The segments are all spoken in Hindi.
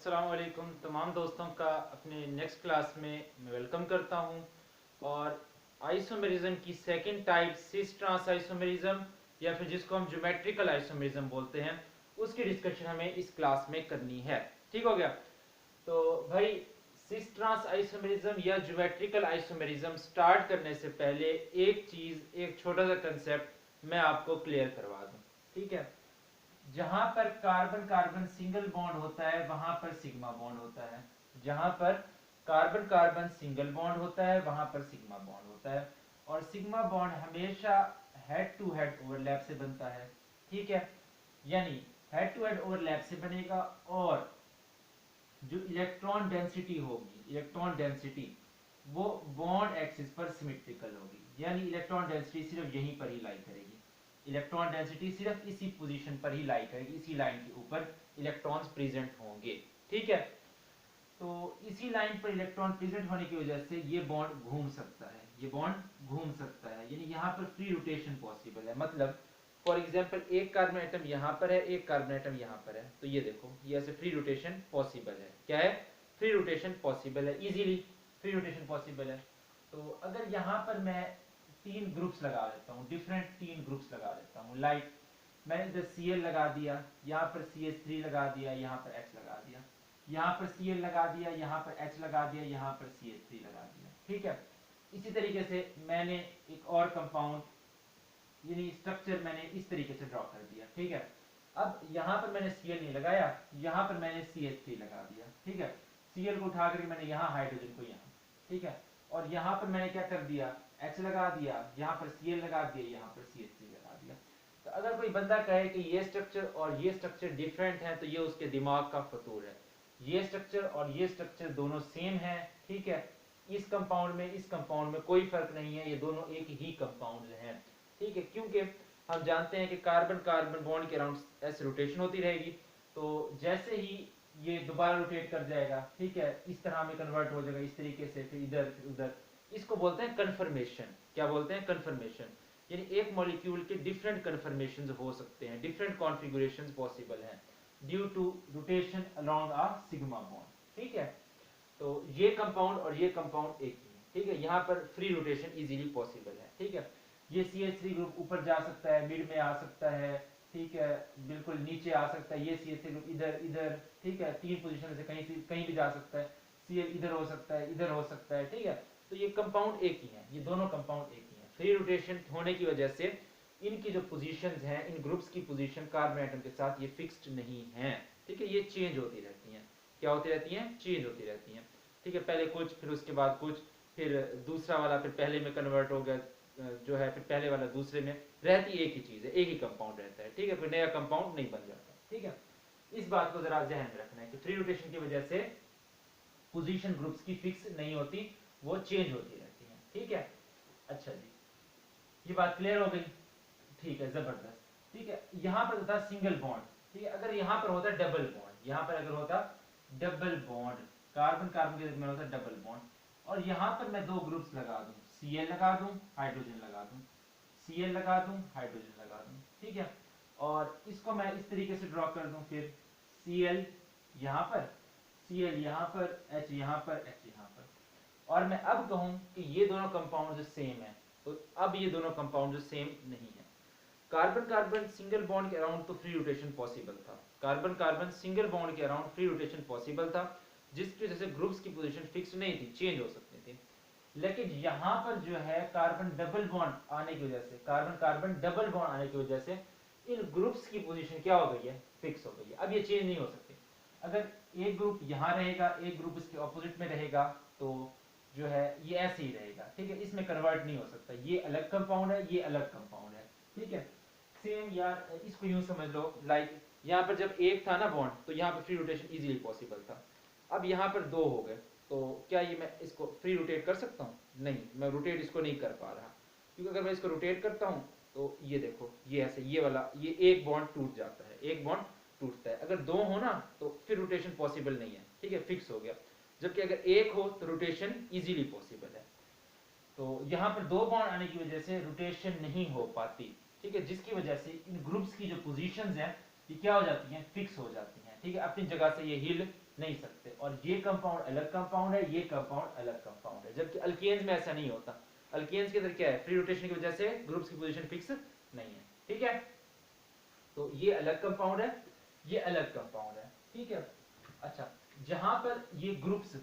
अस्सलाम वालेकुम तमाम दोस्तों का अपने नेक्स्ट क्लास में मैं वेलकम करता हूं। और आइसोमेरिज्म की second type cis trans isomerism या फिर जिसको हम ज्योमेट्रिकल आइसोमेरिज्म बोलते हैं उसकी डिस्कशन हमें इस क्लास में करनी है। ठीक हो गया। तो भाई सिस ट्रांस आइसोमेरिज्म या ज्योमेट्रिकल आइसोमेरिज्म स्टार्ट करने से पहले एक छोटा सा कंसेप्ट मैं आपको क्लियर करवा दूं। ठीक है। जहां पर कार्बन कार्बन सिंगल बॉन्ड होता है वहां पर सिग्मा बॉन्ड होता है। जहां पर कार्बन कार्बन सिंगल बॉन्ड होता है वहां पर सिग्मा बॉन्ड होता है। और सिग्मा बॉन्ड हमेशा हेड टू हेड ओवरलैप से बनता है। ठीक है। यानी हेड टू हेड ओवरलैप से बनेगा और जो इलेक्ट्रॉन डेंसिटी होगी, इलेक्ट्रॉन डेंसिटी वो बॉन्ड एक्सिस पर सिमेट्रिकल होगी। यानी इलेक्ट्रॉन डेंसिटी सिर्फ यहीं पर ही लाई करेगी। इलेक्ट्रॉन डेंसिटी सिर्फ इसी पोजीशन पर ही लाई करेगी, इसी लाइन के ऊपर इलेक्ट्रॉन्स प्रेजेंट होंगे। ठीक है। तो इसी लाइन पर इलेक्ट्रॉन प्रेजेंट होने की वजह से ये बॉन्ड घूम सकता है, ये बॉन्ड घूम सकता है। यानी यहाँ पर फ्री रोटेशन पॉसिबल है। मतलब फॉर एग्जांपल एक कार्बन एटम यहाँ पर है, एक कार्बन एटम यहाँ पर है, तो ये देखो ये ऐसे फ्री रोटेशन पॉसिबल है। क्या है? फ्री रोटेशन पॉसिबल है, इजीली फ्री रोटेशन पॉसिबल है। तो अगर यहाँ पर मैं तीन ग्रुप्स लगा देता हूँ, डिफरेंट तीन ग्रुप्स लगा देता हूँ, लाइक मैंने इधर Cl लगा दिया, यहाँ पर CH3 लगा दिया, यहाँ पर H लगा दिया, यहाँ पर Cl लगा दिया, यहाँ पर H लगा दिया, यहाँ पर CH3 लगा दिया। ठीक है। इसी तरीके से मैंने एक और कंपाउंड यानी स्ट्रक्चर मैंने इस तरीके से ड्रॉ कर दिया। ठीक है। अब यहाँ पर मैंने Cl नहीं लगाया, यहाँ पर मैंने CH3 लगा दिया। ठीक है। Cl को उठा करके मैंने यहाँ, हाइड्रोजन को यहाँ। ठीक है। और यहाँ पर मैंने क्या कर दिया, H लगा दिया, यहाँ पर Cl लगा दिया, यहाँ पर CH3 लगा दिया। तो अगर कोई बंदा कहे कि ये स्ट्रक्चर और ये स्ट्रक्चर डिफरेंट है तो ये उसके दिमाग का फतूर है। ये स्ट्रक्चर और ये स्ट्रक्चर दोनों सेम है। ठीक है। इस कंपाउंड में इस कंपाउंड में कोई फर्क नहीं है, ये दोनों एक ही कंपाउंड हैं। ठीक है। क्योंकि हम जानते हैं कि कार्बन कार्बन बॉन्ड के अराउंड ऐसे रोटेशन होती रहेगी। तो जैसे ही ये दोबारा रोटेट कर जाएगा, ठीक है, इस तरह में कन्वर्ट हो जाएगा, इस तरीके से, फिर इधर फिर उधर। इसको बोलते हैं कन्फर्मेशन। क्या बोलते हैं? कन्फर्मेशन। यानी एक मॉलिक्यूल के डिफरेंट कन्फर्मेशंस हो सकते हैं, डिफरेंट कॉन्फ़िगरेशंस पॉसिबल हैं due to rotation along a sigma bond. ठीक है। तो ये कंपाउंड और ये कंपाउंड एक ही है। ठीक है। यहाँ पर फ्री रोटेशन इजीली पॉसिबल है। ठीक है। ये CH3 ग्रुप ऊपर जा सकता है, मिड में आ सकता है। ठीक है। बिल्कुल नीचे आ सकता है। ये CH3 ग्रुप इधर इधर, ठीक है, तीन पोजीशन से कहीं भी जा सकता है। Cl इधर हो सकता है, इधर हो सकता है। ठीक है। तो ये कंपाउंड एक ही है, ये दोनों कंपाउंड एक ही है। फ्री रोटेशन होने की वजह से इनकी जो पोजीशंस हैं, इन ग्रुप्स की पोजीशन कार्बन एटम के साथ ये फिक्स्ड नहीं है। ठीक है। ये चेंज होती रहती हैं। क्या होती रहती हैं? चेंज होती रहती हैं। ठीक है। पहले कुछ, फिर उसके बाद कुछ, फिर दूसरा वाला फिर पहले में कन्वर्ट हो गया, जो है, फिर पहले वाला दूसरे में। रहती एक ही चीज है, एक ही कंपाउंड रहता है। ठीक है। फिर नया कंपाउंड नहीं बन जाता। ठीक है। इस बात को जरा ध्यान में रखना है कि फ्री रोटेशन की वजह से पोजीशन ग्रुप्स की फिक्स नहीं होती, वो चेंज होती रहती है। ठीक है। अच्छा जी, ये बात क्लियर हो गई। ठीक है, जबरदस्त। ठीक है। यहाँ पर होता सिंगल बॉन्ड। ठीक है। अगर यहाँ पर होता डबल बॉन्ड, यहाँ पर अगर होता डबल बॉन्ड, कार्बन कार्बन के में होता डबल बॉन्ड, और यहाँ पर मैं दो ग्रुप्स लगा दूं, Cl लगा दूं, हाइड्रोजन लगा दूं, Cl लगा दूं, हाइड्रोजन लगा दूं। ठीक है। और इसको मैं इस तरीके से ड्रॉ कर दूं, फिर Cl यहाँ पर, Cl यहाँ पर, H यहाँ पर, H यहाँ पर। और मैं अब कहूं कि ये दोनों कंपाउंड जो सेम है, तो अब ये दोनों कंपाउंड जो सेम नहीं है। कार्बन कार्बन सिंगल बॉन्ड के अराउंड तो फ्री रोटेशन पॉसिबल था, कार्बन कार्बन सिंगल बॉन्ड के अराउंड फ्री रोटेशन पॉसिबल था, जिसकी वजह से ग्रुप्स की पोजीशन फिक्स नहीं थी, चेंज हो सकती थी। लेकिन यहाँ पर जो है कार्बन डबल बॉन्ड आने की वजह से, कार्बन कार्बन डबल बॉन्ड आने की वजह से इन ग्रुप्स की पोजीशन क्या हो गई है? फिक्स हो गई है। अब ये चेंज नहीं हो सकती। अगर एक ग्रुप यहाँ रहेगा, एक ग्रुप इसके ऑपोजिट में रहेगा, तो जो है ये ऐसे ही रहेगा। ठीक है। इसमें कन्वर्ट नहीं हो सकता। ये अलग कंपाउंड है, ये अलग कंपाउंड है। ठीक है। सेम यार, इसको यूं समझ लो, लाइक यहाँ पर जब एक था ना बॉन्ड, तो यहाँ पर फ्री रोटेशन इजीली पॉसिबल था। अब यहाँ पर दो हो गए, तो क्या ये मैं इसको फ्री रोटेट कर सकता हूँ? नहीं, मैं रोटेट इसको नहीं कर पा रहा, क्योंकि अगर मैं इसको रोटेट करता हूँ तो ये देखो, ये ऐसे, ये वाला, ये एक बॉन्ड टूट जाता है, एक बॉन्ड टूटता है। अगर दो हो ना तो फिर रोटेशन पॉसिबल नहीं है। ठीक है, फिक्स हो गया। जबकि अगर एक हो तो रोटेशन इजीली पॉसिबल है। तो यहाँ पर दो बॉन्ड आने की वजह से रोटेशन नहीं हो पाती। ठीक है। जिसकी वजह से इन ग्रुप्स की जो पोजीशंस हैं ये क्या हो जाती हैं? फिक्स हो जाती हैं। ठीक है। अपनी जगह से ये हिल नहीं सकते, और ये कंपाउंड अलग कंपाउंड है, ये कंपाउंड अलग कंपाउंड है, जबकि अल्केन्स में ऐसा नहीं होता। अल्केन्स के अंदर क्या है, फ्री रोटेशन की वजह से ग्रुप्स की पोजीशन फिक्स नहीं है, ठीक है। तो ये अलग कंपाउंड है, ये अलग कंपाउंड है, ठीक है। अच्छा, जहां पर ये ग्रुप्स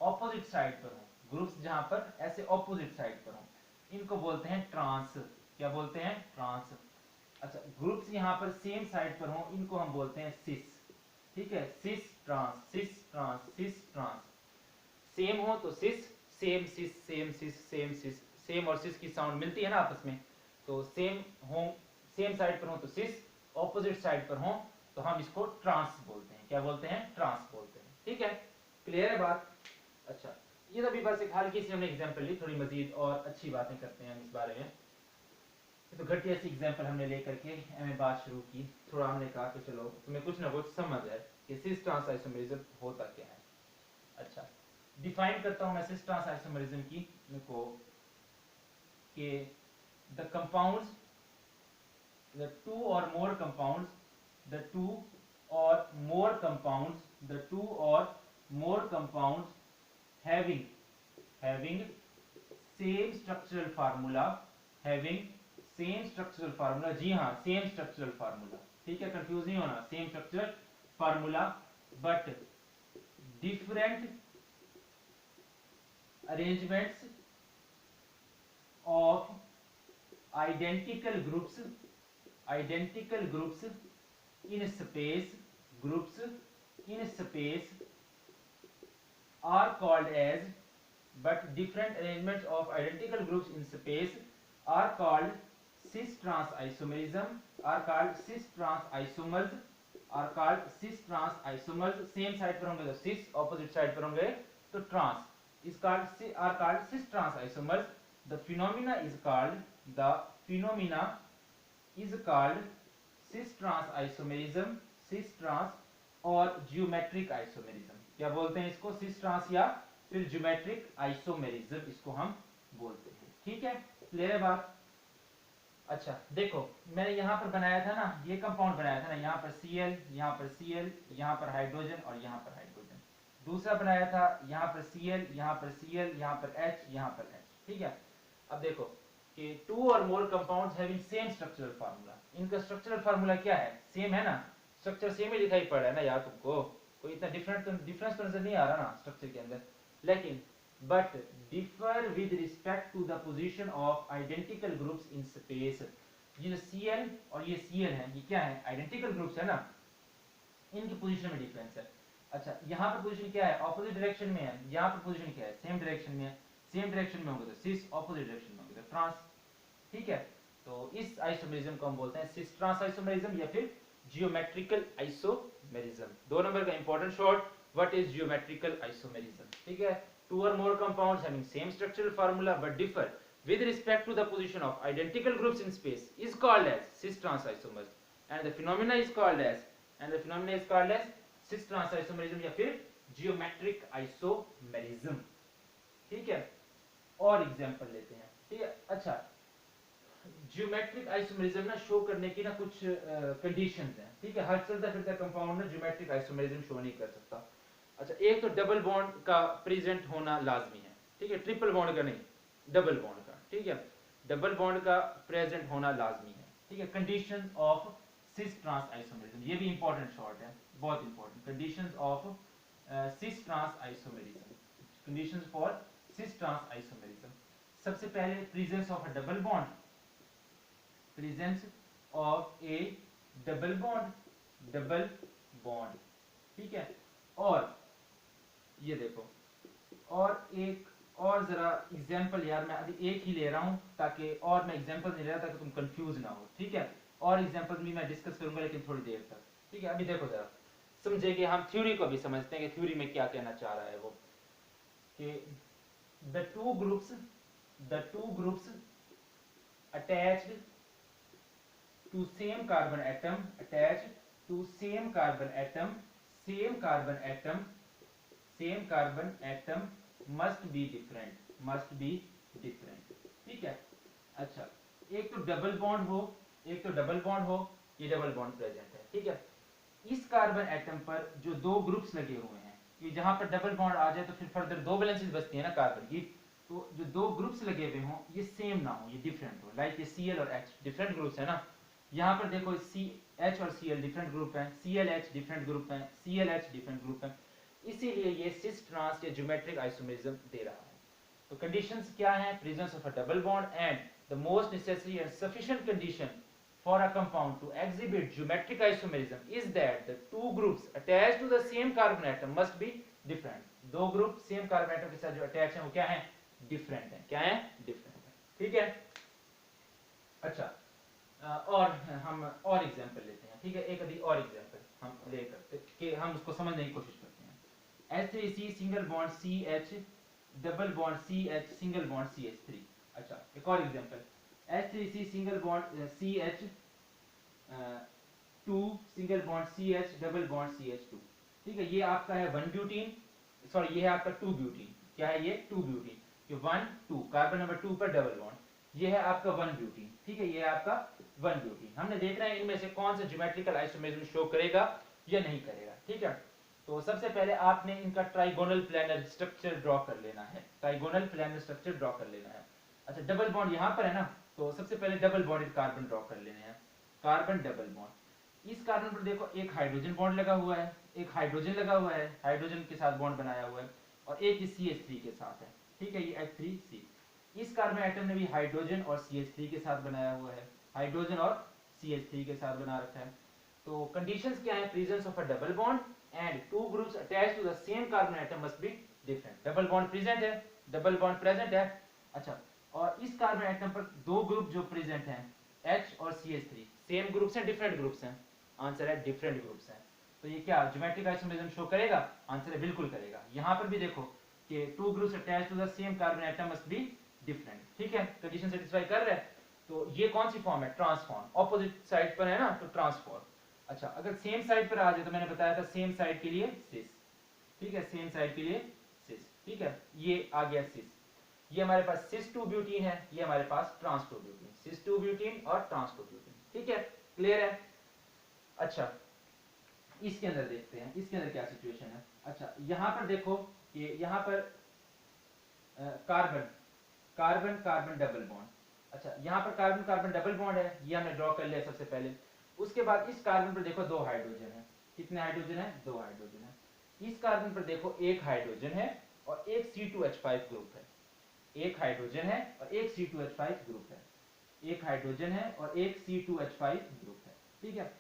ऑपोजिट साइड पर हो, ग्रुप्स जहां पर ऐसे ऑपोजिट साइड पर हो, इनको बोलते हैं ट्रांस। क्या बोलते हैं, ट्रांस। अच्छा, ग्रुप्स यहाँ पर सेम साइड पर हो, इनको हम बोलते हैं सिस, ठीक है। Cis trans, cis trans, cis trans. Same हो तो cis, same cis, same cis, same cis. Same और सिस की साउंड मिलती है ना आपस में, तो सेम हो, सेम साइड पर हो तो सिस, ऑपोजिट साइड पर हो तो हम इसको ट्रांस बोलते हैं। क्या बोलते हैं, ट्रांस बोलते हैं, ठीक है। क्लियर है बात। अच्छा, ये तो अभी बस एक हल्की सी हमने एग्जांपल ली, थोड़ी मजीद और अच्छी बातें करते हैं हम इस बारे में। तो घटिया सी एग्जांपल हमने लेकर के हमें बात शुरू की, थोड़ा हमने कहा कि चलो तुम्हें कुछ ना कुछ समझ है कि सिस ट्रांस आइसोमेरिज्म होता क्या है। अच्छा, डिफाइन करता हूं मैं सिस ट्रांस आइसोमेरिज्म की को, कि the compounds, the two or more compounds, the two or more compounds, the two or more compounds having same structural formula, having same structural formula, जी हाँ same structural formula, ठीक है, कंफ्यूज नहीं होना, same structural formula but different arrangements of identical groups, identical groups in space, groups in space are called as, but different arrangements of identical groups in space are called cis trans isomerism, are called cis trans isomers, are called cis trans isomers। Same side पर होंगे तो cis, ऑपोजिट साइड पर होंगे तो trans, is called are called cis trans isomers। the phenomena is called, the phenomena is called cis trans isomerism, cis trans और ज्योमेट्रिक आइसोमेरिज्म। क्या बोलते हैं इसको, सिस ट्रांस या फिर ज्योमेट्रिक आइसोमेरिज्म इसको हम बोलते हैं, ठीक है। क्लियर है बात। अच्छा देखो, मैंने यहाँ पर बनाया था ना, ये कंपाउंड बनाया था ना, यहाँ पर Cl, यहाँ पर Cl, यहाँ पर हाइड्रोजन और यहाँ पर हाइड्रोजन। दूसरा बनाया था यहाँ पर Cl, यहाँ पर Cl, यहाँ पर H, यहाँ पर H, ठीक है। अब देखो कि टू और more compounds having same structural formula, इनका स्ट्रक्चरल फार्मूला क्या है, सेम है ना, स्ट्रक्चर सेम ही दिखाई पड़ रहा है ना यार तुमको, कोई इतना डिफरेंस तो नजर नहीं आ रहा ना स्ट्रक्चर के अंदर, लेकिन but differ with respect to the position of identical groups in space। ये जो Cl और ये Cl है, ये क्या है, आइडेंटिकल ग्रुप्स है ना, इनकी पोजीशन में डिफरेंस है। अच्छा, यहाँ पर पोजीशन क्या है, ऑपोजिट डायरेक्शन में है, यहाँ पर पोजीशन क्या है, सेम डायरेक्शन में है। सेम डायरेक्शन में होंगे तो सिस, ऑपोजिट डायरेक्शन में होंगे तो ट्रांस, ठीक है। तो इस आइसोमेरिज्म को हम बोलते हैं सिस ट्रांस आइसोमेरिज्म या फिर जियोमेट्रिकल आइसोमेरिज्म। 2 नंबर का important short, what is geometrical isomerism, ठीक है। Two or more compounds having same structural formula but differ with respect to the position of identical groups in space is called as cis trans isomers, and the phenomena is called as cis trans isomerism या फिर geometric isomerism, ठीक है। और एग्जांपल लेते हैं, ठीक है। अच्छा, ज्योमेट्रिक आइसोमेरिज्म ना शो करने की ना कुछ कंडीशंस हैं, ठीक है। हर चलता फिरता कंपाउंड ना ज्योमेट्रिक आइसोमेरिज्म शो नहीं कर सकता। अच्छा, एक तो डबल बॉन्ड का प्रेजेंट होना लाजमी है, ठीक है, ट्रिपल बॉन्ड का नहीं, डबल बॉन्ड का, ठीक है, डबल बॉन्ड का प्रेजेंट होना लाजमी है, ठीक है। Conditions of cis trans isomerism, ये भी इंपॉर्टेंट शॉर्ट है, बहुत important. Conditions of cis trans isomerism, conditions for cis trans isomerism. सबसे पहले presence of a double bond, presence of a double bond, ठीक है। और ये देखो, और एक और जरा एग्जांपल, यार मैं अभी एक ही ले रहा हूं ताकि, और मैं एग्जांपल नहीं ले रहा ताकि तुम कंफ्यूज ना हो, ठीक है। और एग्जांपल भी मैं डिस्कस करूंगा लेकिन थोड़ी देर तक, ठीक है। अभी देखो जरा समझेंगे, हम थ्योरी को भी समझते हैं कि थ्योरी में क्या कहना चाह रहा है वो, कि the two groups attached to same carbon atom, attached to same carbon atom, same carbon atom must be different, ठीक है। अच्छा, एक तो डबल बॉन्ड हो, ये डबल बॉन्ड प्रेजेंट है, ठीक है। इस कार्बन एटम पर जो 2 ग्रुप्स लगे हुए हैं, कि जहां पर डबल बॉन्ड आ जाए तो फिर फर्दर दो वैलेंसीज बचती है ना कार्बन की, तो जो दो ग्रुप्स लगे हुए हों ये सेम ना हो, ये डिफरेंट हो। लाइक ये Cl और H डिफरेंट ग्रुप्स है ना, यहाँ पर देखो H और Cl डिफरेंट ग्रुप है, ClH डिफरेंट ग्रुप है, ClH डिफरेंट ग्रुप है, इसीलिए ये सिस ट्रांस या ज्योमेट्रिक आइसोमेरिज्म दे रहा है। तो कंडीशंस क्या हैं? Presence of a double bond and the most necessary and sufficient condition for a compound to exhibit geometric isomerism is that the two groups attached to the same carbon atom must be different. दो ग्रुप सेम कार्बन एटम के साथ जो अटैच हैं वो क्या हैं? डिफरेंट हैं। क्या हैं? डिफरेंट हैं। ठीक है। अच्छा, और हम और एग्जांपल लेते हैं। ठीक है, एक अधिक और एग्जांपल हम लेकर कि हम उसको समझने की कोशिश करते हैं। H3C single bond CH double bond CH single bond CH3। अच्छा, एक और example H3C single bond CH 2 single bond CH double bond CH2। ठीक है, ये आपका है 1 ब्यूटीन, सॉरी ये है आपका 2 ब्यूटीन। क्या है ये? 2 ब्यूटीन। ये 1 2 कार्बन नंबर 2 पर डबल बॉन्ड, ये है आपका 1 ब्यूटीन। ठीक है, ये है आपका 1 ब्यूटीन। हमने देखना है इनमें से कौन सा ज्योमेट्रिकल आइसोमेरिज्म शो करेगा या नहीं करेगा। ठीक है, तो सबसे पहले आपने इनका ट्राइगोनल प्लानर स्ट्रक्चर ड्रॉ कर लेना है। ट्राइगोनल प्लानर स्ट्रक्चर ड्रॉ कर लेना है। अच्छा, डबल बॉन्ड यहाँ पर है ना, तो सबसे पहले डबल बॉन्डेड कार्बन ड्रॉ कर लेने हैं। कार्बन डबल बॉन्ड, इस कार्बन पर देखो एक हाइड्रोजन बॉन्ड लगा हुआ है, एक हाइड्रोजन लगा हुआ है, हाइड्रोजन के साथ बॉन्ड बनाया हुआ है, और एक इस CH3 के साथ है। ठीक है, ये H3C। इस कार्बन एटम ने भी हाइड्रोजन और CH3 के साथ बनाया हुआ है, हाइड्रोजन और CH3 के साथ बना रखा है। तो कंडीशंस क्या है? Presence of a double bond and two groups attached to the same carbon atom must be different. Double bond present है, डबल बॉन्ड प्रेजेंट है। अच्छा, और इस कार्बन एटम पर दो ग्रुप जो प्रेजेंट हैं H और CH3 सेम ग्रुप्स हैं, डिफरेंट ग्रुप्स हैं? आंसर है डिफरेंट ग्रुप्स हैं। तो ये क्या ज्योमेट्रिक आइसोमेरिज्म शो करेगा? आंसर है बिल्कुल करेगा। यहाँ पर भी देखो कि two groups attached to the same carbon atom must be different. ठीक है, कंडीशन सेटिस्फाई कर रहा है। तो ये कौन सी फॉर्म है? ट्रांसफॉर्म। ऑपोजिट साइड पर है ना, तो ट्रांसफॉर्म। अच्छा, अगर सेम साइड पर आ जाए तो मैंने बताया था सेम साइड के लिए सिस। ठीक है, सेम साइड के लिए सिस। ठीक है, ये आ गया सिस। ये हमारे पास सिस 2 ब्यूटीन है, ये हमारे पास ट्रांस 2 ब्यूटीन। सिस 2 ब्यूटीन और ट्रांस 2 ब्यूटीन। ठीक है, क्लियर है? अच्छा, इसके अंदर देखते हैं इसके अंदर क्या सिचुएशन है। अच्छा, यहां पर देखो कि यहां पर carbon carbon carbon double bond. अच्छा, यहाँ पर कार्बन कार्बन डबल बॉन्ड है, ये हमने ड्रॉ कर लिया सबसे पहले। उसके बाद इस कार्बन पर देखो दो हाइड्रोजन है। कितने हाइड्रोजन है? दो हाइड्रोजन है। इस कार्बन पर देखो एक हाइड्रोजन है और एक C2H5 ग्रुप है। एक हाइड्रोजन है और एक C2H5 ग्रुप है। एक हाइड्रोजन है और एक C2H5 ग्रुप है। ठीक है।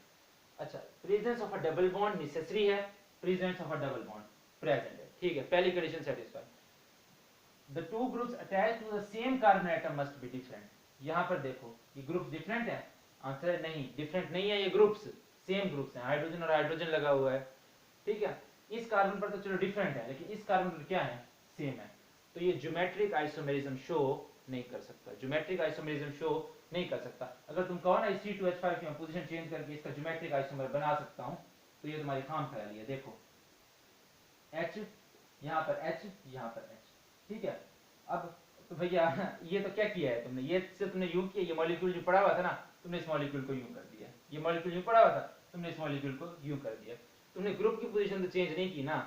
अच्छा, presence of a double bond necessary है, presence of a double bond present है। ठीक है, पहली condition satisfy. The two groups attached to the same carbon atom must be different। यहाँ पर देखो ये ग्रुप्स डिफरेंट है? आंसर है नहीं, डिफरेंट नहीं है, ये ग्रुप्स सेम ग्रुप्स हैं, हाइड्रोजन और हाइड्रोजन लगा हुआ है। ठीक है, इस कार्बन पर तो चलो डिफरेंट है, लेकिन इस कार्बन पर क्या है? सेम है। तो ये ज्योमेट्रिक आइसोमेरिज्म शो नहीं कर सकता, ज्योमेट्रिक आइसोमेरिज्म शो नहीं कर सकता। अगर तुम कहो ना C2H5 की मैं पोजीशन चेंज करके इसका ज्योमेट्रिक आइसोमर बना सकता हूँ, तो ये तुम्हारी खाम ख्याली है। देखो H, यहाँ पर H, यहाँ पर H। ठीक है, अब तो भैया ये तो क्या किया है तुमने? ये से तुमने यूं किया, ये मॉलिक्यूल जो पड़ा हुआ था ना, तुमने इस मॉलिक्यूल को यूं कर दिया। ये मॉलिक्यूल यूं पड़ा हुआ था, तुमने इस मॉलिक्यूल को यूं कर दिया। तुमने ग्रुप की पोजीशन तो चेंज नहीं की ना,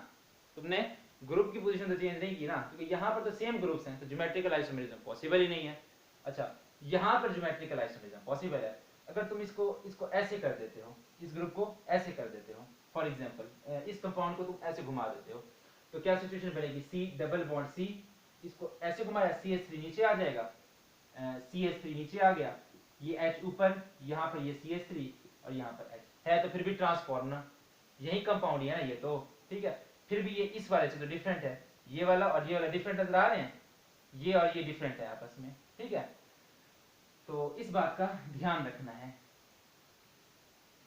तुमने ग्रुप की पोजीशन तो चेंज नहीं की ना, क्योंकि यहाँ पर तो सेम ग्रुप्स हैं, तो ज्योमेट्रिकल आइसोमेरिज्म पॉसिबल ही नहीं है। अच्छा, यहाँ पर ज्योमेट्रिकल आइसोमेरिज्म पॉसिबल है अगर तुम इसको ऐसे कर देते हो, इस ग्रुप को ऐसे कर देते हो। फॉर एग्जाम्पल इस कंपाउंड को तुम ऐसे घुमा देते हो, तो क्या सिचुएशन बनेगी? C डबल बॉन्ड C, इसको ऐसे घुमाया, CH3 नीचे आ जाएगा, CH3 नीचे आ गया, ये H ऊपर, यहाँ पर ये CH3 और यहाँ पर H है, तो फिर भी ट्रांसफॉर्म ना, यही कंपाउंड है ना ये तो। ठीक है, फिर भी ये इस वाले से तो डिफरेंट है, ये वाला और ये वाला डिफरेंट नजर आ रहे हैं, ये और ये डिफरेंट है आपस में। ठीक है, तो इस बात का ध्यान रखना है,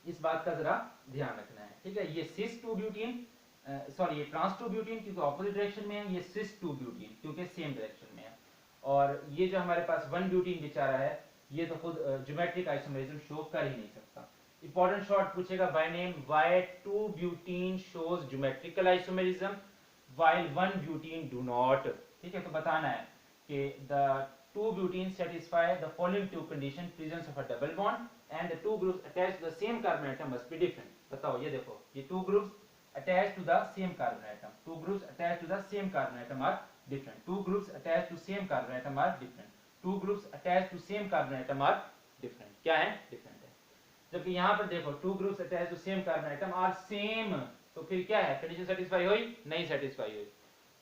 इस बात का जरा ध्यान रखना है। ठीक है, ये सिस 2 ब्यूटीन, सॉरी ये ट्रांस 2 ब्यूटीन क्योंकि ऑपोजिट डायरेक्शन में है, ये सिस 2 ब्यूटीन क्योंकि सेम डायरेक्शन में है। और ये जो हमारे पास 1 ब्यूटीन बेचारा है, ये तो खुद ज्योमेट्रिक आइसोमेरिज्म शो कर ही नहीं सकता। इंपॉर्टेंट शॉर्ट पूछेगा by name, why 2 butene shows geometrical isomerism while 1 butene do not. ठीक है, तो बताना है कि the 2 butenes satisfy the following two conditions: presence of a double bond and the two groups attached to the same carbon atom must be different। बताओ, ये देखो ये 2 groups attached to the same carbon atom. Two groups attached to the same carbon atom are different. Two groups attached to same carbon atom are different. Two groups attached to same carbon atom are different. क्या है? Different है. जबकि यहाँ पर देखो two groups attached to same carbon atom are same, तो फिर क्या है? कंडीशन सेटिस्फाई हुई? नहीं सेटिस्फाई हुई.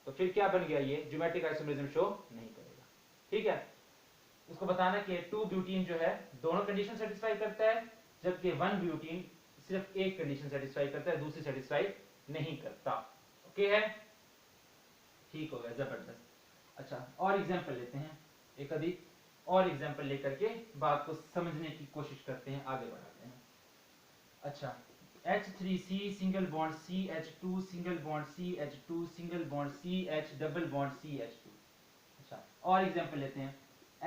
तो फिर क्या बन गया ये? ज्योमेट्रिक आइसोमेरिज्म शो नहीं करेगा. ठीक है. उसको बताना कि 2 ब्यूटीन जो है दोनों कंडीशन सेटिस्फाई करता है, जबकि 1 ब्यूटीन सिर्फ एक कंडीशन सेटिस्फाई करता है, दूसरी सेटिस्फाई नहीं करता. ओके है, ठीक हो गया, जबरदस्त. अच्छा, और एग्जांपल लेते हैं, एक अधिक और एग्जांपल लेकर के बात को समझने की कोशिश करते हैं, आगे बढ़ाते हैं. अच्छा, H3C single bond CH2 single bond CH2 single bond CH double bond CH2. अच्छा, और एग्जांपल लेते हैं,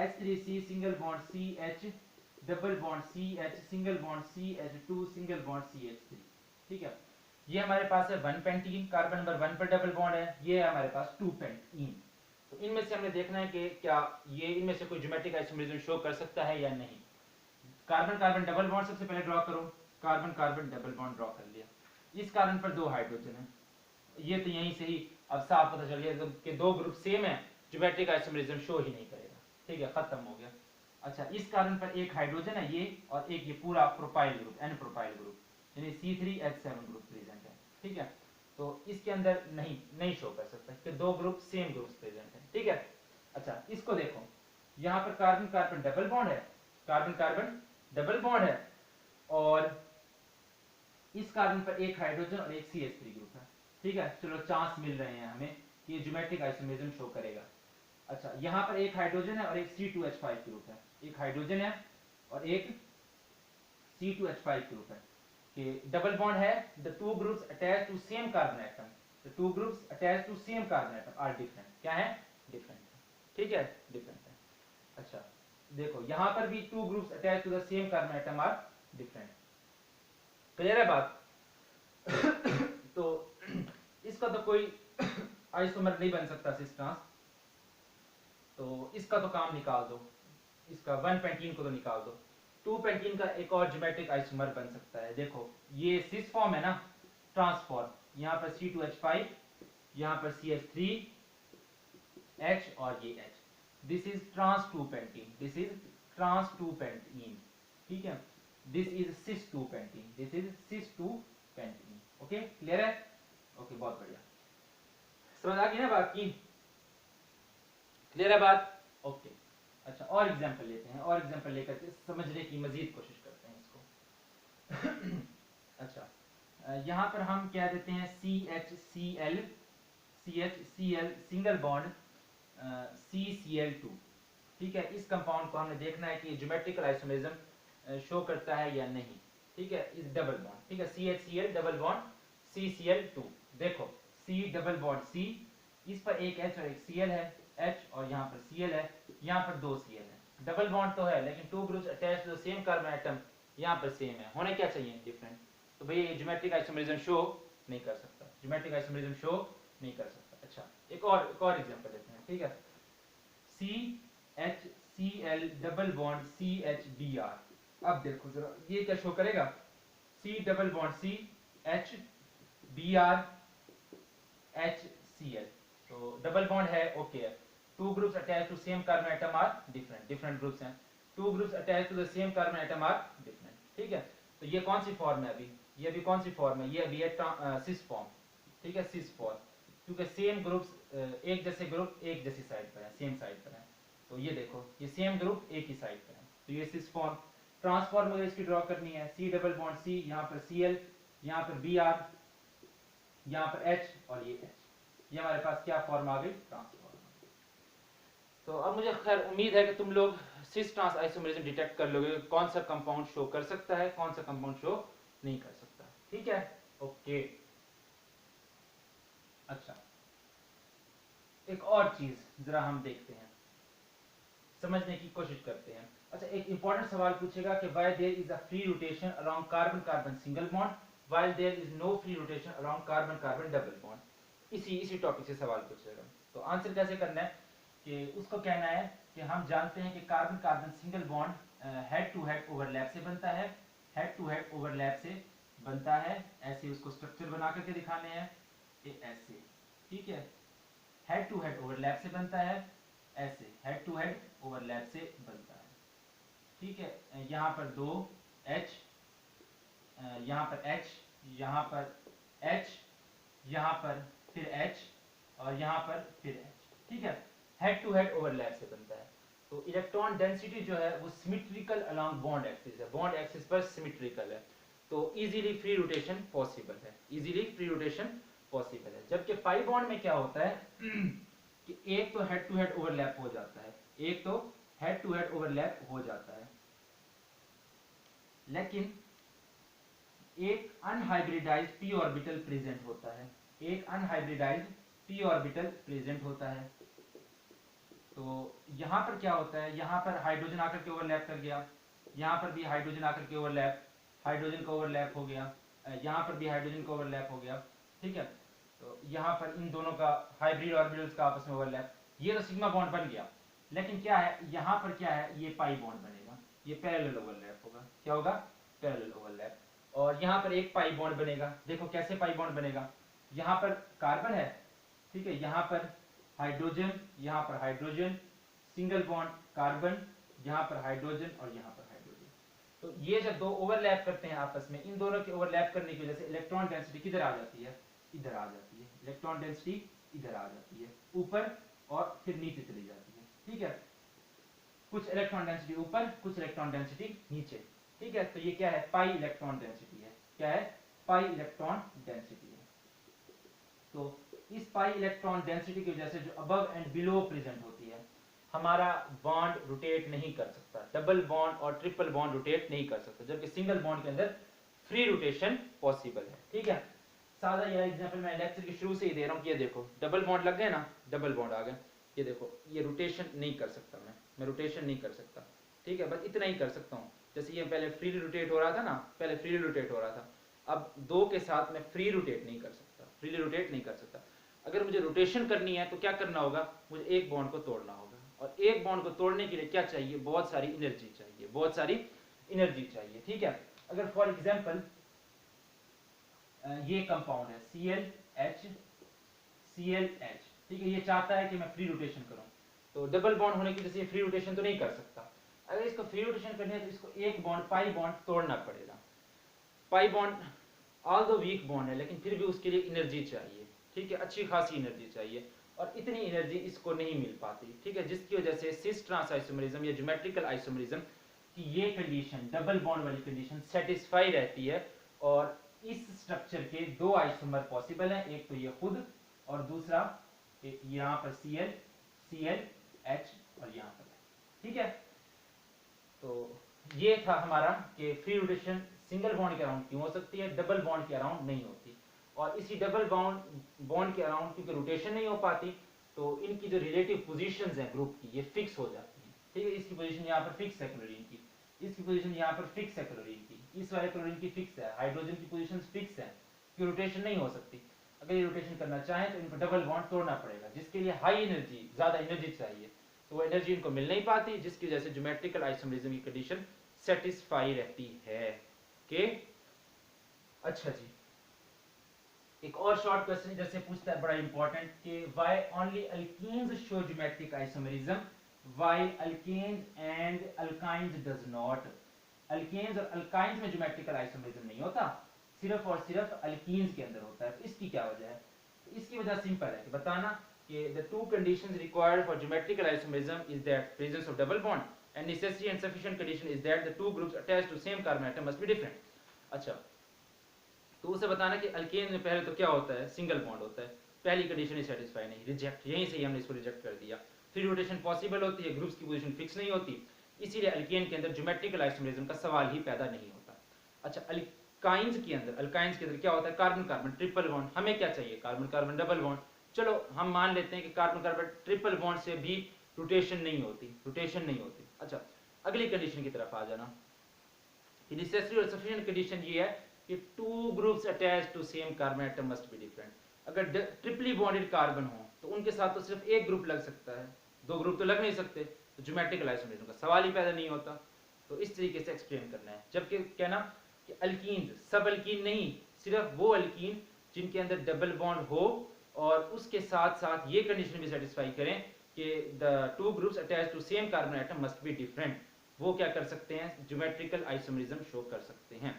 H3C single bond CH double bond CH single bond CH2 single bond CH3. ठीक है, ये हमारे पास है 1 पेंटीन, कार्बन नंबर 1 पर डबल बॉन्ड है. ये है हमारे पास 2 पेंटीन. तो इनमें से हमने देखना है कि क्या ये इनमें से कोई ज्योमेट्रिक आइसोमेरिज्म शो कर सकता है या नहीं. कार्बन कार्बन डबल बॉन्ड सबसे पहले ड्रॉ करो. Carbon carbon double bond draw कर लिया. इस कार्बन पर 2 हाइड्रोजन है. ये तो यहीं से ही अब साफ पता चल गया कि 2 ग्रुप सेम है, ज्योमेट्रिक आइसोमेरिज्म शो ही नहीं करेगा. ठीक है, खत्म हो गया. अच्छा, इस कार्बन पर एक हाइड्रोजन है ये, और एक ये पूरा propyl group, n propyl group, यानी C3H7 ग्रुप प्रेजेंट है. ठीक है, तो इसके अंदर नहीं शो कर सकता कि 2 ग्रुप सेम ग्रुप्स प्रेजेंट है. ठीक है. अच्छा, इसको देखो, यहाँ पर कार्बन कार्बन डबल बॉन्ड है, कार्बन कार्बन डबल बॉन्ड है, और इस कार्बन पर एक हाइड्रोजन और एक CH3 ग्रुप है. ठीक है, चलो चांस मिल रहे हैं हमें कि ये ज्योमेट्रिक आइसोमेरिज्म शो करेगा. अच्छा, यहाँ पर एक हाइड्रोजन है और एक C2H5 ग्रुप है. एक हाइड्रोजन है और एक C2H5 ग्रुप है. कि डबल बॉन्ड है, the two groups attached to same carbon atom, the two groups attached to same carbon atom are different. क्या है? डिफरेंट. ठीक है, डिफरेंट है. अच्छा, देखो यहाँ पर भी two groups attached to the same carbon atom are different. Clear है बात? तो इसका तो कोई आइसोमर नहीं बन सकता सिस ट्रांस, तो इसका तो काम निकाल दो. इसका 1 पेंटीन को तो निकाल दो. 2 पेंटीन का एक और ज्योमेट्रिक आइसोमर बन सकता है. देखो ये सिस फॉर्म है ना, ट्रांसफॉर्म. यहाँ पर C2H5, यहाँ पर CH3 H और ये H. This is trans 2 pentene, this is trans 2 pentene. ठीक है, this is cis 2 pentene, this is cis 2 pentene. Okay, clear है? ओके, बहुत बढ़िया. समझ आ गई ना बात की? क्लियर है बात? ओके. अच्छा, और एग्जांपल लेते हैं, और एग्जांपल लेकर के समझने की मजीद कोशिश करते हैं इसको. अच्छा, यहाँ पर हम क्या देते हैं, CHCl सिंगल बॉन्ड CCl2. ठीक है, इस कंपाउंड को हमने देखना है कि ज्योमेट्रिकल आइसोमेरिज्म शो करता है या नहीं. ठीक है, इस डबल बॉन्ड. ठीक है, CHCl डबल बॉन्ड CCl2. देखो C डबल बॉन्ड C, इस पर एक H और एक Cl है, H और यहाँ पर Cl है, यहाँ पर 2 Cl है. डबल बॉन्ड तो है, लेकिन two groups attached to the same carbon atom यहाँ पर सेम है. होने क्या चाहिए? डिफरेंट. तो भैया ये ज्योमेट्रिक आइसोमेरिज्म शो नहीं कर सकता, ज्योमेट्रिक आइसोमेरिज्म शो नहीं कर सकता. अच्छा, एक और एग्जांपल लेते हैं. ठीक है, CHCl डबल बॉन्ड CHBr. अब देखो जरा ये क्या शो करेगा, C double bond C H Br HCl. तो डबल बॉन्ड है, ओके है. Two groups attached to same carbon atom are different, different groups हैं. Two groups attached to the same carbon atom are different. ठीक है, तो ये कौन सी फॉर्म है अभी? ये अभी कौन सी फॉर्म है? ये अभी है सिस फॉर्म. ठीक है, सिस फॉर्म, क्योंकि सेम ग्रुप्स एक जैसे ग्रुप एक जैसी साइड पर है, सेम साइड पर है. तो ये देखो, ये सेम ग्रुप एक ही साइड पर है, तो ये सिस फॉर्म. ट्रांसफॉर्म अगर इसकी ड्रॉ करनी है, C डबल बॉन्ड C, यहाँ पर Cl, यहाँ पर Br, यहाँ पर H और ये H. ये हमारे पास क्या फॉर्म आ गई? ट्रांसफॉर्म. तो अब मुझे खैर उम्मीद है कि तुम लोग सिस ट्रांस आइसोमेरिज्म डिटेक्ट कर लोगे, कौन सा कंपाउंड शो कर सकता है, कौन सा कंपाउंड शो नहीं कर सकता. ठीक है, ओके. अच्छा, एक और चीज जरा हम देखते हैं, समझने की कोशिश करते हैं. अच्छा, एक इंपॉर्टेंट सवाल पूछेगा कि why there is a free rotation around carbon carbon single bond while there is no free rotation around carbon carbon double bond. इसी टॉपिक से सवाल पूछेगा. तो आंसर कैसे करना है कि उसको कहना है कि हम जानते हैं कि carbon carbon single bond head to head overlap से बनता है, हेड टू हेड ओवरलैप से बनता है, ऐसे उसको स्ट्रक्चर बना करके दिखाने हैं, ये ऐसे, ठीक है। हेड टू हेड ओवरलैप से बनता है, ऐसे हेड टू हेड ओवरलैप से बनता है, ठीक है। यहाँ पर दो H, यहाँ पर H, यहाँ पर H, यहाँ पर फिर H और यहाँ पर फिर H, ठीक है। हेड टू हेड ओवरलैप से बनता है। तो इलेक्ट्रॉन डेंसिटी जो है वो सिमेट्रिकल अलोंग बॉन्ड एक्सिस है, बॉन्ड एक्सिस पर सिमेट्रिकल है, तो इजीली फ्री रोटेशन पॉसिबल है, इजीली फ्री रोटेशन पॉसिबल है। जबकि पाई बॉन्ड में क्या होता है कि एक तो हेड टू हेड ओवरलैप हो जाता है, एक तो हेड टू हेड ओवरलैप हो जाता है, लेकिन एक अनहाइब्रिडाइज्ड पी ऑर्बिटल प्रेजेंट होता है, एक अनहाइब्रिडाइज्ड पी ऑर्बिटल प्रेजेंट होता है। तो यहाँ पर क्या होता है, यहाँ पर हाइड्रोजन आकर के ओवरलैप कर गया, यहाँ पर भी हाइड्रोजन आकर के ओवरलैप, हाइड्रोजन का ओवरलैप हो गया, यहाँ पर भी हाइड्रोजन का ओवरलैप हो गया, ठीक है। तो यहाँ पर इन दोनों का हाइब्रिड ऑर्बिटल्स का आपस में ओवरलैप, ये तो सिग्मा बॉन्ड बन गया। लेकिन क्या है यहाँ पर, क्या है, ये पाई बॉन्ड बनेगा, ये पैरेलल ओवरलैप होगा, क्या होगा, पैरेलल ओवरलैप। और यहाँ पर एक पाई बॉन्ड बनेगा, देखो कैसे पाई बॉन्ड बनेगा, यहाँ पर कार्बन है, ठीक है, यहाँ पर हाइड्रोजन, यहाँ पर हाइड्रोजन, सिंगल बॉन्ड कार्बन, यहाँ पर हाइड्रोजन और यहाँ पर हाइड्रोजन। तो ये जब दो ओवरलैप करते हैं आपस में, इन दोनों के ओवरलैप करने की वजह से इलेक्ट्रॉन डेंसिटी किधर आ जाती है, इधर आ जाती है, इलेक्ट्रॉन डेंसिटी इधर आ जाती है, ऊपर और फिर नीचे चली जाती है, ठीक है। कुछ इलेक्ट्रॉन डेंसिटी ऊपर, कुछ इलेक्ट्रॉन डेंसिटी नीचे, ठीक है। तो ये क्या है, पाई इलेक्ट्रॉन डेंसिटी है, क्या है, पाई इलेक्ट्रॉन डेंसिटी है। तो इस पाई इलेक्ट्रॉन डेंसिटी की वजह से जो अबव एंड बिलो प्रेजेंट होती है, हमारा बॉन्ड रोटेट नहीं कर सकता, डबल बॉन्ड और ट्रिपल बॉन्ड रोटेट नहीं कर सकता, जबकि सिंगल बॉन्ड के अंदर फ्री रोटेशन पॉसिबल है, ठीक है। सादा यह एग्जांपल मैं लेक्चर के शुरू से ही दे रहा हूँ कि ये देखो डबल बॉन्ड लग गए ना, डबल बॉन्ड आ गए, ये देखो, ये रोटेशन नहीं कर सकता, मैं रोटेशन नहीं कर सकता, ठीक है, बस इतना ही कर सकता हूँ। जैसे ये पहले फ्रीली रोटेट हो रहा था ना, पहले फ्रीली रोटेट हो रहा था, अब दो के साथ मैं फ्री रोटेट नहीं कर सकता, फ्रीली रोटेट नहीं कर सकता। अगर मुझे रोटेशन करनी है तो क्या करना होगा, मुझे एक बॉन्ड को तोड़ना होगा, और एक बॉन्ड को तोड़ने के लिए क्या चाहिए, बहुत सारी एनर्जी चाहिए, बहुत सारी एनर्जी चाहिए, ठीक है। अगर फॉर एग्जांपल ये कंपाउंड है ClH, ठीक है, ये चाहता है कि मैं फ्री रोटेशन करूं, तो डबल बॉन्ड होने की वजह से फ्री रोटेशन तो नहीं कर सकता। अगर इसको फ्री रोटेशन करनी है तो इसको एक बॉन्ड, पाई बॉन्ड तोड़ना पड़ेगा। Pi bond although weak bond है, लेकिन फिर भी उसके लिए एनर्जी चाहिए, ठीक है, अच्छी खासी एनर्जी चाहिए, और इतनी एनर्जी इसको नहीं मिल पाती, ठीक है, जिसकी वजह से सिस ट्रांस आइसोमरिज्म या ज्योमेट्रिकल आइसोमरिज्म की ये कंडीशन, डबल बॉन्ड वाली कंडीशन सेटिस्फाई रहती है, और इस स्ट्रक्चर के दो आइसोमर पॉसिबल हैं, एक तो ये खुद और दूसरा यहाँ पर ClH और यहाँ पर, ठीक है। तो ये था हमारा कि फ्री रोटेशन सिंगल बॉन्ड के अराउंड क्यों हो सकती है, डबल बॉन्ड के अराउंड नहीं होती, और इसी डबल बॉन्ड के अराउंड क्योंकि रोटेशन नहीं हो पाती, तो इनकी जो रिलेटिव पोजीशंस हैं ग्रुप की, ये फिक्स हो जाती है, ठीक है। इसकी पोजीशन यहाँ पर फिक्स है क्लोरीन की, इसकी पोजीशन यहाँ पर फिक्स है क्लोरीन की, इस वाले क्लोरीन की फिक्स है, हाइड्रोजन की पोजीशन फिक्स है, कि रोटेशन नहीं हो सकती। अगर ये रोटेशन करना चाहें तो इनको डबल बॉन्ड तोड़ना पड़ेगा, जिसके लिए हाई एनर्जी, ज्यादा एनर्जी चाहिए, तो वो एनर्जी इनको मिल नहीं पाती, जिसकी वजह से ज्योमेट्रिकल आइसोमरिज्म की कंडीशन सेटिस्फाई रहती है, के अच्छा जी। एक और शॉर्ट क्वेश्चन जैसे पूछता है, बड़ा इंपॉर्टेंट, कि why only alkenes show geometric isomerism while alkanes and alkynes does not. Alkanes और अल्काइन्स में ज्योमेट्रिकल आइसोमरिज्म नहीं होता, सिर्फ और सिर्फ अल्कीन्स के अंदर होता है। तो इसकी क्या वजह है, तो इसकी वजह सिंपल है कि बताना कि the two conditions required for geometrical isomerism is that presence of double bond, and necessary and sufficient condition is that the two groups attached to same carbon atom must be different। अच्छा, तो उसे बताना कि अल्केन में पहले तो क्या होता है, सिंगल बॉन्ड होता है, पहली कंडीशन ही सेटिस्फाई नहीं, रिजेक्ट, यहीं से ही हमने इसको रिजेक्ट कर दिया। फ्री रोटेशन पॉसिबल होती है, ग्रुप्स की पोजीशन फिक्स नहीं होती, इसीलिए अल्केन के अंदर ज्योमेट्रिकल आइसोमरिज्म का सवाल ही पैदा नहीं होता। अच्छा, अल्काइंस के अंदर क्या होता है, कार्बन कार्बन ट्रिपल बॉन्ड, हमें क्या चाहिए, कार्बन कार्बन डबल बॉन्ड। चलो हम मान लेते हैं कि कार्बन कार्बन ट्रिपल बॉन्ड से भी रोटेशन नहीं होती। अच्छा, अगली कंडीशन की तरफ आ जाना, नेसेसरी और सफिशिएंट कंडीशन ये है कि two groups attached to same carbon atom must be different. अगर ट्रिपली बॉन्डेड कार्बन हो तो उनके साथ तो सिर्फ एक ग्रुप लग सकता है, दो ग्रुप तो लग नहीं सकते, तो ज्योमेट्रिकल आइसोमरिज्म का सवाल ही पैदा नहीं होता। तो इस तरीके से एक्सप्लेन करना है। जबकि कहना कि अल्कीन, सब अल्कीन नहीं, सिर्फ वो अल्कीन जिनके अंदर डबल बॉन्ड हो और उसके साथ साथ ये कंडीशन भी सेटिस्फाई करें कि the two groups attach to same carbon atom must be different, वो क्या कर सकते हैं, ज्योमेट्रिकल आइसोमरिज्म शो कर सकते हैं।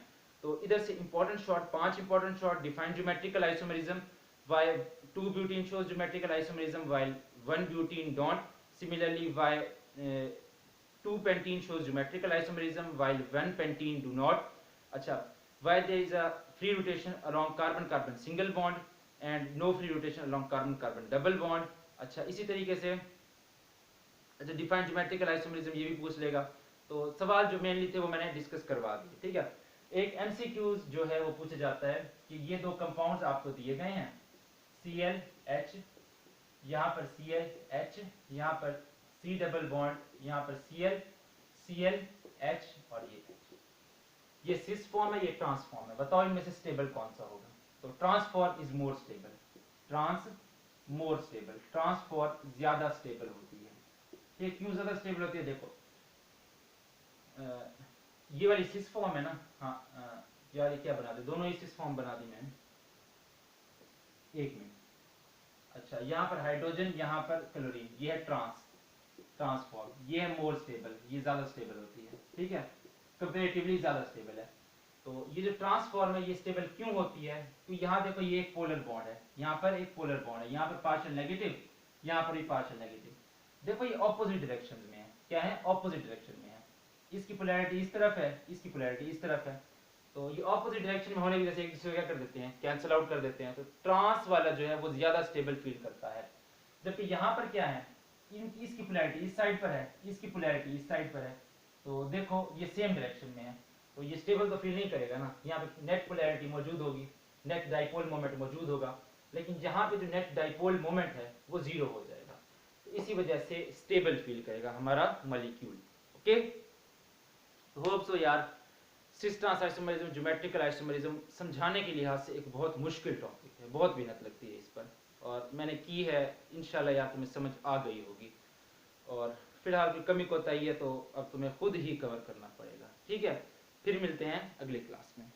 तो इधर से important short, 5 important short, define geometrical isomerism, why 2 butene shows geometrical isomerism while 1 butene don't, similarly why 2 pentene shows geometrical isomerism while 1 pentene do not. अच्छा, why there is a free rotation along carbon carbon single bond and no free rotation along carbon carbon double bond. अच्छा, इसी तरीके से अच्छा डिफाइन ज्योमेट्रिकल आइसोमरिज्म ये भी पूछ लेगा। तो सवाल जो मेनली थे वो मैंने डिस्कस करवा दिए, ठीक है। एक एमसीक्यूज जो है वो पूछा जाता है कि ये दो कंपाउंड्स आपको दिए गए हैं, ClH, यहाँ पर ClH, यहाँ पर C डबल बॉन्ड, यहाँ पर ClH और ये सिस फॉर्म है, ये ट्रांस फॉर्म है। बताओ इनमें से स्टेबल कौन सा होगा? तो transform is more stable, more stable, transform ज्यादा स्टेबल होती है। ये क्यों ज्यादा स्टेबल होती है? देखो ये वाली सिस फॉर्म है ना, हाँ यार ये क्या बना दे, दोनों ही सिस फॉर्म बना दी मैंने, एक मिनट। अच्छा, यहाँ पर हाइड्रोजन, यहाँ पर क्लोरीन, ये है ट्रांसफॉर्म, ये है मोर स्टेबल, ये ज्यादा स्टेबल होती है, ठीक है, कंपेरेटिवली ज्यादा स्टेबल है। तो ये जो ट्रांसफॉर्म है ये स्टेबल क्यों होती है? तो यहाँ देखो ये एक पोलर बॉन्ड है, यहाँ पर एक पोलर बॉन्ड है, यहाँ पर पार्शियल नेगेटिव, यहाँ पर भी पार्शियल नेगेटिव। देखो ये ऑपोजिट डायरेक्शन में है, क्या है? ऑपोजिट डायरेक्शन में है। इसकी पोलैरिटी इस तरफ है, इसकी पोलैरिटी इस तरफ है। तो ये ऑपोजिट डायरेक्शन में होने की वजह से एक दूसरे क्या कर देते हैं, कैंसिल आउट कर देते हैं। तो ट्रांस वाला जो है वो ज्यादा स्टेबल फील करता है। जबकि यहाँ पर क्या है, इसकी पोलैरिटी इस साइड पर है, इसकी पोलैरिटी इस साइड पर है। तो देखो ये सेम डायरेक्शन में है, तो ये स्टेबल तो फील नहीं करेगा ना। यहाँ पे नेट पोलैरिटी मौजूद होगी, नेट डाइपोल मोमेंट मौजूद होगा, लेकिन जहाँ पे जो नेट डाइपोल मोमेंट है वो जीरो हो जाएगा। तो इसी वजह से स्टेबल फील करेगा हमारा मॉलिक्यूल। ओके, होप सो यार cis trans isomerism, geometrical isomerism समझाने के लिहाज से एक बहुत मुश्किल टॉपिक है, बहुत मेहनत लगती है इस पर, और मैंने की है। इंशाल्लाह यार तुम्हें समझ आ गई होगी, और फिलहाल कोई कमी कोताही है तो अब तुम्हें खुद ही कवर करना पड़ेगा, ठीक है। फिर मिलते हैं अगली क्लास में।